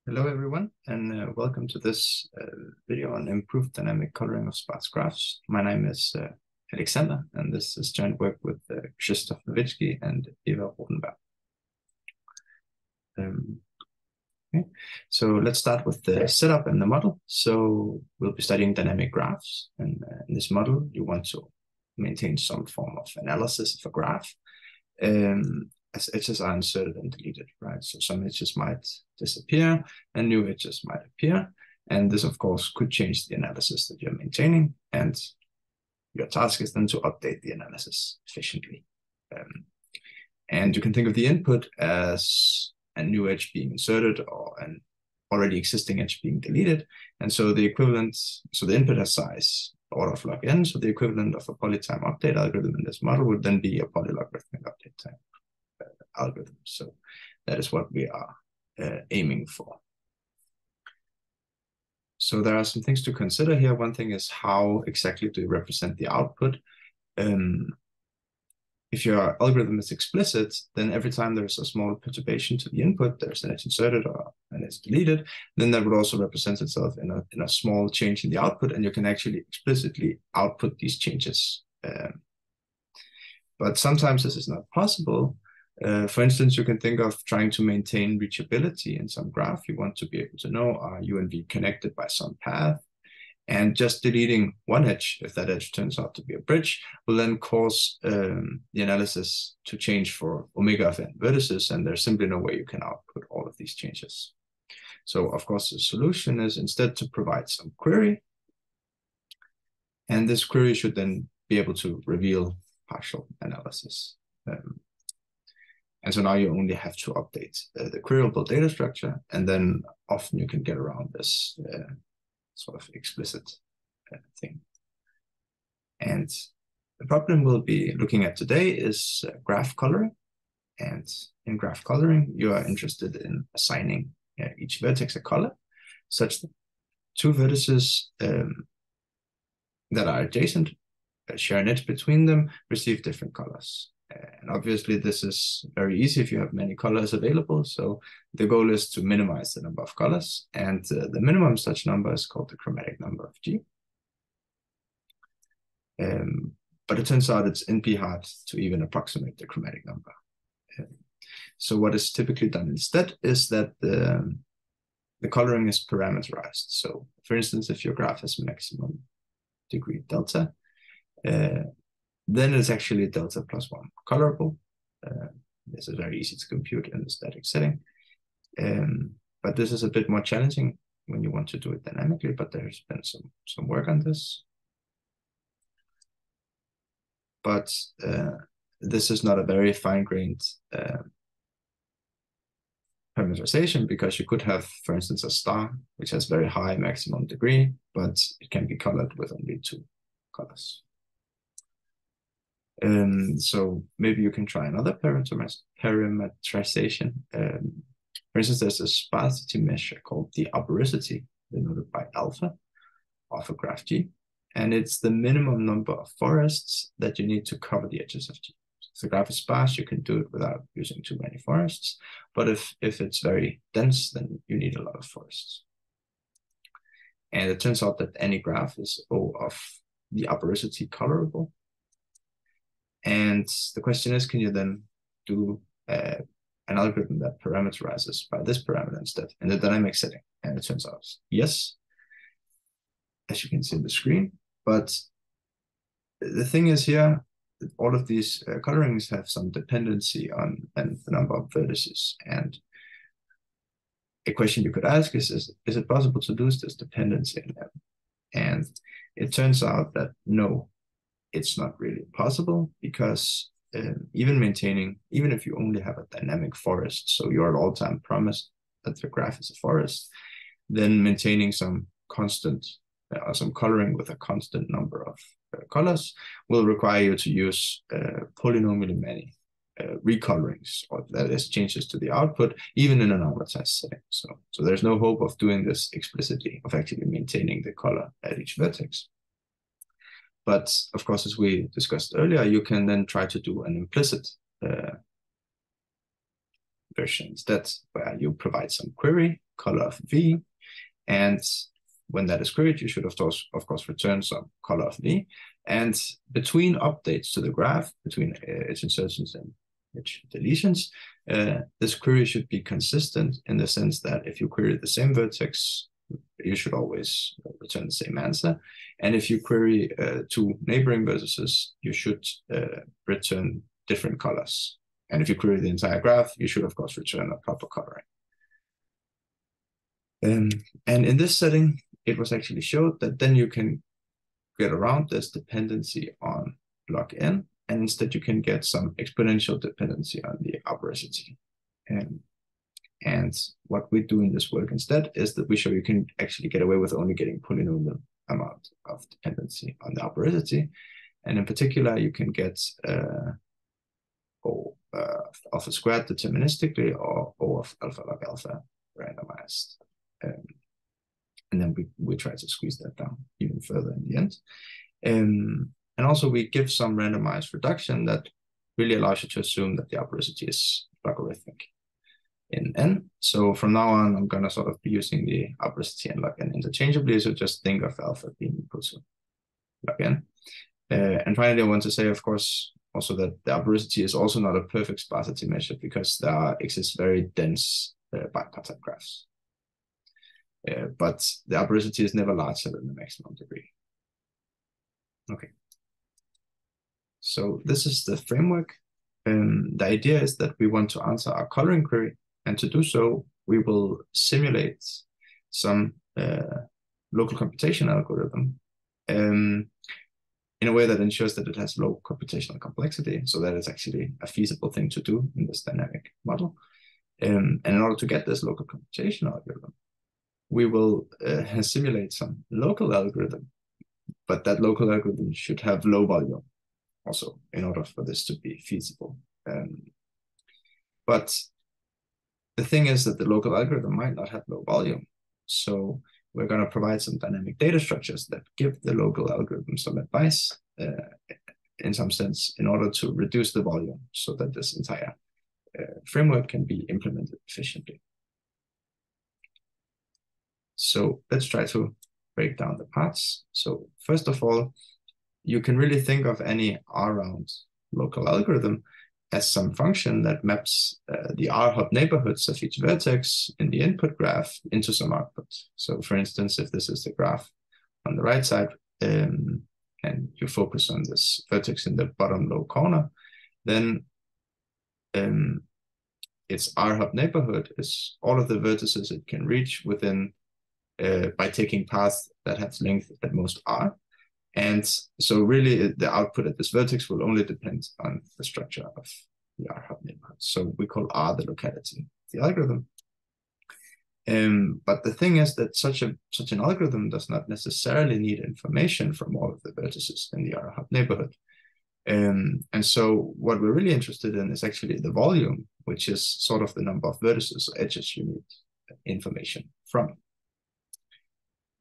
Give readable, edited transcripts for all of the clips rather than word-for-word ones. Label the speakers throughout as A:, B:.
A: Hello everyone, and welcome to this video on improved dynamic coloring of sparse graphs. My name is Aleksander, and this is joint work with Krzysztof Nowicki and Rotenberg. Okay. So let's start with the setup and the model. So we'll be studying dynamic graphs, and in this model you want to maintain some form of analysis of a graph. As edges are inserted and deleted, right? So some edges might disappear and new edges might appear. And this, of course, could change the analysis that you're maintaining. And your task is then to update the analysis efficiently. And you can think of the input as a new edge being inserted or an already existing edge being deleted. And so the equivalent, so the input has size order of log n. So the equivalent of a polytime update algorithm in this model would then be a polylogarithmic update time algorithm. So that is what we are aiming for. So there are some things to consider here. One thing is how exactly do you represent the output? If your algorithm is explicit, then every time there's a small perturbation to the input, there's an edge inserted or an edge deleted, then that would also represent itself in a small change in the output, and you can actually explicitly output these changes. But sometimes this is not possible. For instance, you can think of trying to maintain reachability in some graph. You want to be able to know, are U and V connected by some path? And just deleting one edge, if that edge turns out to be a bridge, will then cause the analysis to change for omega of n vertices, and there's simply no way you can output all of these changes. So, of course, the solution is instead to provide some query. And this query should then be able to reveal partial analysis. And so now you only have to update the queryable data structure, and then often you can get around this sort of explicit thing. And the problem we'll be looking at today is graph coloring. And in graph coloring, you are interested in assigning each vertex a color, such that two vertices that are adjacent, share an edge between them, receive different colors. And obviously this is very easy if you have many colors available. So the goal is to minimize the number of colors, and the minimum such number is called the chromatic number of G. But it turns out it's NP hard to even approximate the chromatic number. So what is typically done instead is that the coloring is parameterized. So for instance, if your graph has maximum degree delta, then it's actually delta plus 1 colorable. This is very easy to compute in the static setting. But this is a bit more challenging when you want to do it dynamically, but there's been some work on this. But this is not a very fine-grained parameterization, because you could have, for instance, a star, which has very high maximum degree, but it can be colored with only 2 colors. So maybe you can try another parameterization. For instance, there's a sparsity measure called the aberricity, denoted by alpha, of a graph G. And it's the minimum number of forests that you need to cover the edges of G. If the graph is sparse, you can do it without using too many forests. But if it's very dense, then you need a lot of forests. And it turns out that any graph is O of the aberricity colorable. And the question is, can you then do an algorithm that parameterizes by this parameter instead in the dynamic setting? And it turns out yes, as you can see on the screen. But the thing is here, all of these colorings have some dependency on the number of vertices. And a question you could ask is it possible to lose this dependency in them? And it turns out that no, it's not really possible, because even if you only have a dynamic forest, so you're at all time promised that the graph is a forest, then maintaining some constant some coloring with a constant number of colors will require you to use polynomially many recolorings, or that is changes to the output, even in an amortized setting. So there's no hope of doing this explicitly, of actually maintaining the color at each vertex. But of course, as we discussed earlier, you can then try to do an implicit version instead, where you provide some query color of V. And when that is queried, you should of course return some color of V. And between updates to the graph, between its insertions and its deletions, this query should be consistent in the sense that if you query the same vertex, you should always return the same answer. And if you query two neighboring vertices, you should return different colors. And if you query the entire graph, you should of course return a proper coloring. And in this setting, it was actually showed that then you can get around this dependency on log n, and instead you can get some exponential dependency on the aberracity. And what we do in this work instead is that we show you can actually get away with only getting polynomial amount of dependency on the aberracity. And in particular, you can get O alpha squared deterministically or O of alpha log alpha randomized. And then we try to squeeze that down even further in the end. And also we give some randomized reduction that really allows you to assume that the aberracity is logarithmic in n. So from now on, I'm going to sort of be using the aberracity and log n interchangeably. So just think of alpha being equal to log n. And finally, I want to say, of course, also that the aberracity is also not a perfect sparsity measure because there exists very dense bipartite graphs. But the aberracity is never larger than the maximum degree. Okay. So this is the framework. The idea is that we want to answer our coloring query, and to do so, we will simulate some local computation algorithm in a way that ensures that it has low computational complexity, so that it's actually a feasible thing to do in this dynamic model. And in order to get this local computation algorithm, we will simulate some local algorithm, but that local algorithm should have low volume also in order for this to be feasible. But the thing is that the local algorithm might not have low volume. So we're going to provide some dynamic data structures that give the local algorithm some advice in some sense in order to reduce the volume so that this entire framework can be implemented efficiently. So let's try to break down the parts. So first of all, you can really think of any R-round local algorithm as some function that maps the R-hop neighborhoods of each vertex in the input graph into some output. So for instance, if this is the graph on the right side, and you focus on this vertex in the bottom low corner, then its R-hop neighborhood is all of the vertices it can reach within by taking paths that have length at most R. And so really the output at this vertex will only depend on the structure of the R-hop neighborhood. So we call R the locality of the algorithm. But the thing is that such an algorithm does not necessarily need information from all of the vertices in the R-hop neighborhood. And so what we're really interested in is actually the volume, which is sort of the number of vertices or edges you need information from.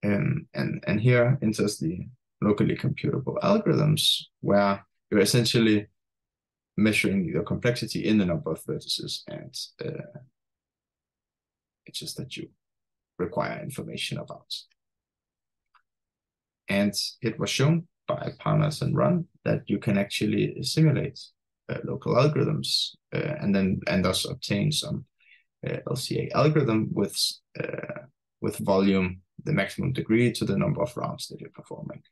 A: And here enters the locally computable algorithms, where you're essentially measuring the complexity in the number of vertices and edges that you require information about. And it was shown by Parnas and Run that you can actually simulate local algorithms and thus obtain some LCA algorithm with volume, the maximum degree to the number of rounds that you're performing.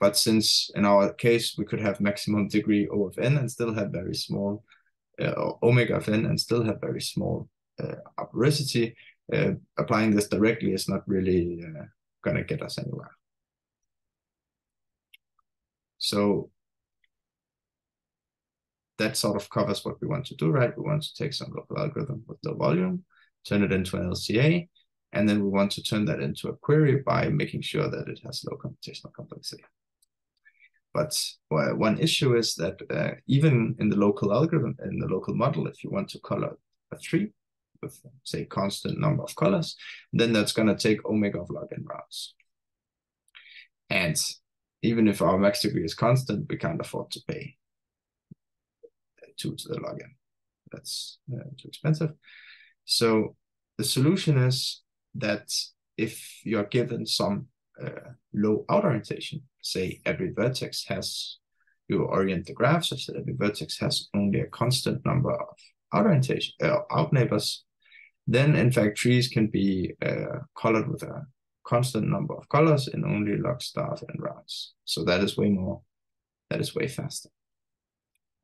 A: But since in our case, we could have maximum degree O of n and still have very small, or omega of n and still have very small aberracity, applying this directly is not really going to get us anywhere. So that sort of covers what we want to do, right? We want to take some local algorithm with low volume, turn it into an LCA, and then we want to turn that into a query by making sure that it has low computational complexity. But one issue is that even in the local algorithm, in the local model, if you want to color a tree with, say, constant number of colors, then that's going to take omega of log n rounds. And even if our max degree is constant, we can't afford to pay 2 to the log n. That's too expensive. So the solution is that if you're given some low outer orientation, say every vertex has, you orient the graph such that every vertex has only a constant number of out neighbors, then in fact trees can be colored with a constant number of colors in only log stars and rounds. So that is way faster.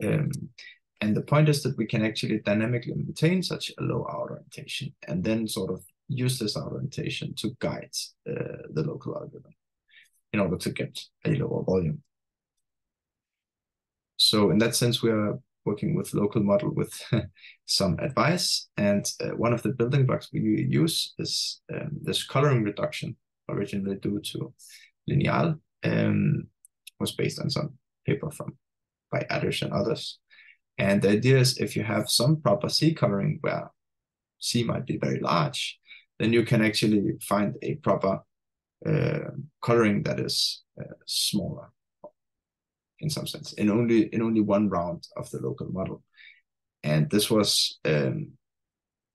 A: And the point is that we can actually dynamically maintain such a low outer orientation and then sort of use this outer orientation to guide the local algorithm in order to get a lower volume. So in that sense, we are working with local model with some advice. And one of the building blocks we use is this coloring reduction, originally due to Lineal, was based on some paper by Adish and others. And the idea is if you have some proper C coloring where C might be very large, then you can actually find a proper coloring that is smaller in some sense, in only one round of the local model. And this was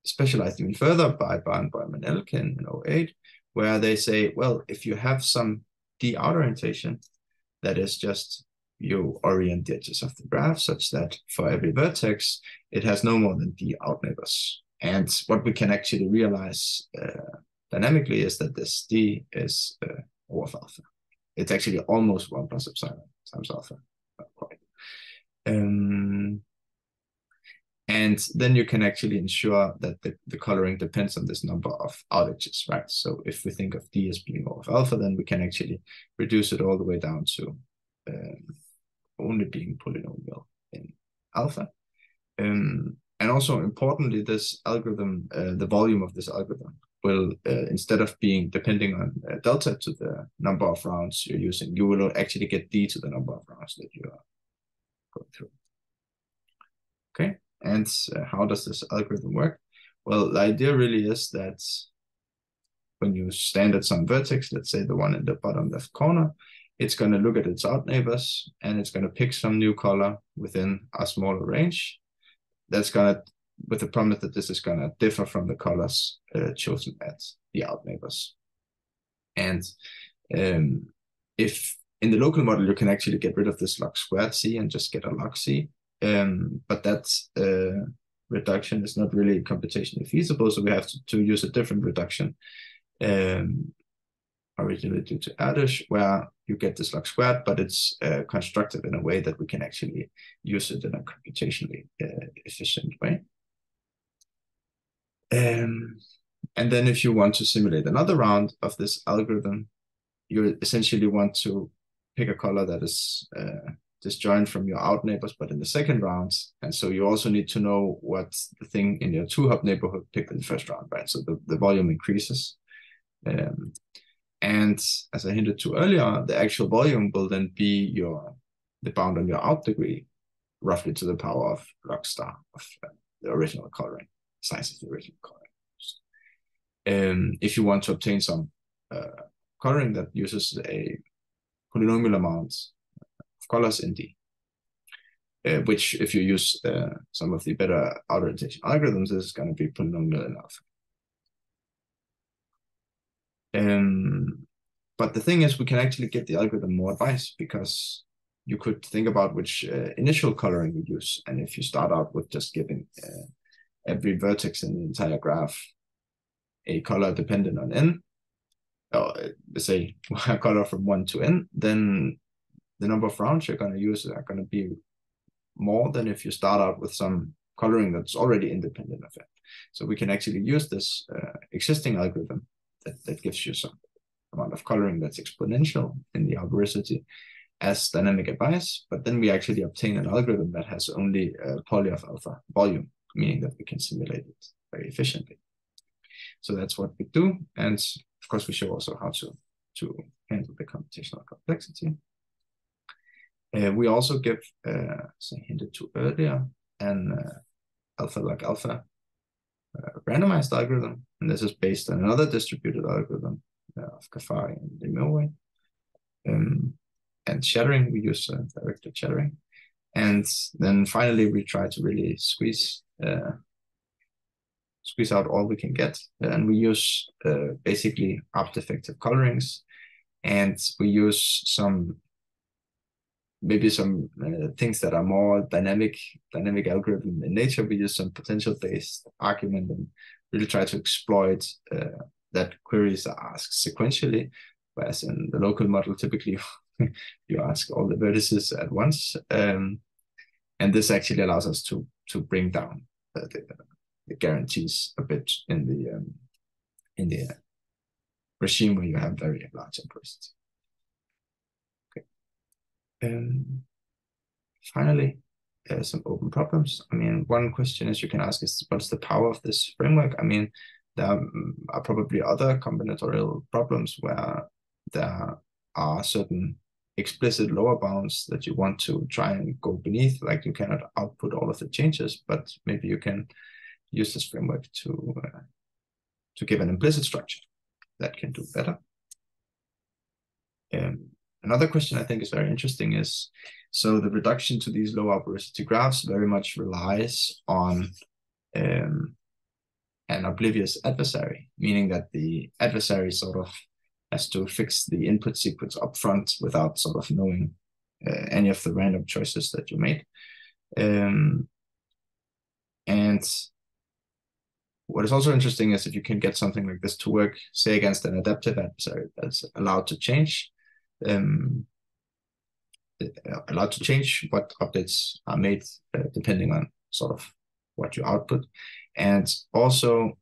A: specialized even further by Bjørn and Elkin in 2008, where they say, well, if you have some D out orientation, that is just you orient the edges of the graph such that for every vertex, it has no more than D out neighbors. And what we can actually realize dynamically is that this D is O of alpha. It's actually almost 1 plus epsilon times alpha, not quite. And then you can actually ensure that the coloring depends on this number of out edges, right? So if we think of D as being O of alpha, then we can actually reduce it all the way down to only being polynomial in alpha. And also importantly, this algorithm, the volume of this algorithm will, instead of being depending on delta to the number of rounds you're using, you will actually get D to the number of rounds that you are going through. Okay, and how does this algorithm work? Well, the idea really is that when you stand at some vertex, let's say the one in the bottom left corner, it's going to look at its out neighbors and it's going to pick some new color within a smaller range. That's going to, with the promise that this is going to differ from the colors chosen at the out neighbors. And if in the local model, you can actually get rid of this log squared C and just get a log C. But that reduction is not really computationally feasible. So we have to use a different reduction originally due to Adish, where you get this log squared, but it's constructed in a way that we can actually use it in a computationally efficient way. And then if you want to simulate another round of this algorithm, you essentially want to pick a color that is disjoint from your out neighbors, but in the second round. And so you also need to know what the thing in your 2-hop neighborhood picked in the first round, right? So the volume increases. And as I hinted to earlier, the actual volume will then be the bound on your out degree, roughly to the power of log star of the original coloring, size of the original coloring. If you want to obtain some coloring that uses a polynomial amount of colors in D, which if you use some of the better outer orientation algorithms, this is going to be polynomial in alpha. But the thing is, we can actually give the algorithm more advice, because you could think about which initial coloring you use. And if you start out with just giving every vertex in the entire graph a color dependent on n, or say a color from 1 to n, then the number of rounds you're going to use are going to be more than if you start out with some coloring that's already independent of it. So we can actually use this existing algorithm that gives you some amount of coloring that's exponential in the algorithmicity as dynamic advice, but then we actually obtain an algorithm that has only poly of alpha volume, meaning that we can simulate it very efficiently. So that's what we do. And of course, we show also how to handle the computational complexity. We also give, as I hinted to earlier, an alpha log alpha randomized algorithm. And this is based on another distributed algorithm of Kafari and Limoué. And shattering, we use directed shattering. And then finally, we try to really squeeze squeeze out all we can get. And we use basically object-effective colorings, and we use maybe some things that are more dynamic algorithm in nature. We use some potential-based argument and really try to exploit that queries are asked sequentially, whereas in the local model, typically you ask all the vertices at once. And this actually allows us to bring down the guarantees a bit in the regime where you have very large impurities. Finally, some open problems. I mean, one question is you can ask is, what's the power of this framework? I mean, there are probably other combinatorial problems where there are certain explicit lower bounds that you want to try and go beneath, like you cannot output all of the changes, but maybe you can use this framework to give an implicit structure that can do better. Another question I think is very interesting is, so the reduction to these low aberracity graphs very much relies on an oblivious adversary, meaning that the adversary sort of has to fix the input sequence upfront without sort of knowing any of the random choices that you made. And what is also interesting is if you can get something like this to work, say, against an adaptive adversary that's allowed to change what updates are made depending on sort of what you output, and also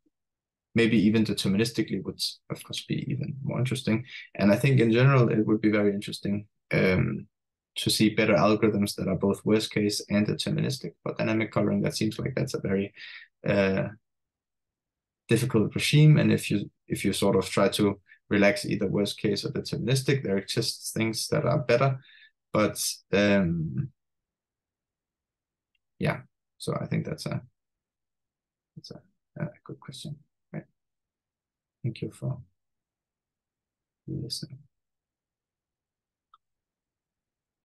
A: maybe even deterministically would of course be even more interesting. And I think in general it would be very interesting to see better algorithms that are both worst case and deterministic for dynamic coloring. That seems like that's a very difficult regime, and if you sort of try to relax either worst case or deterministic, there exists things that are better. But yeah, so I think that's a good question. Right. Thank you for listening.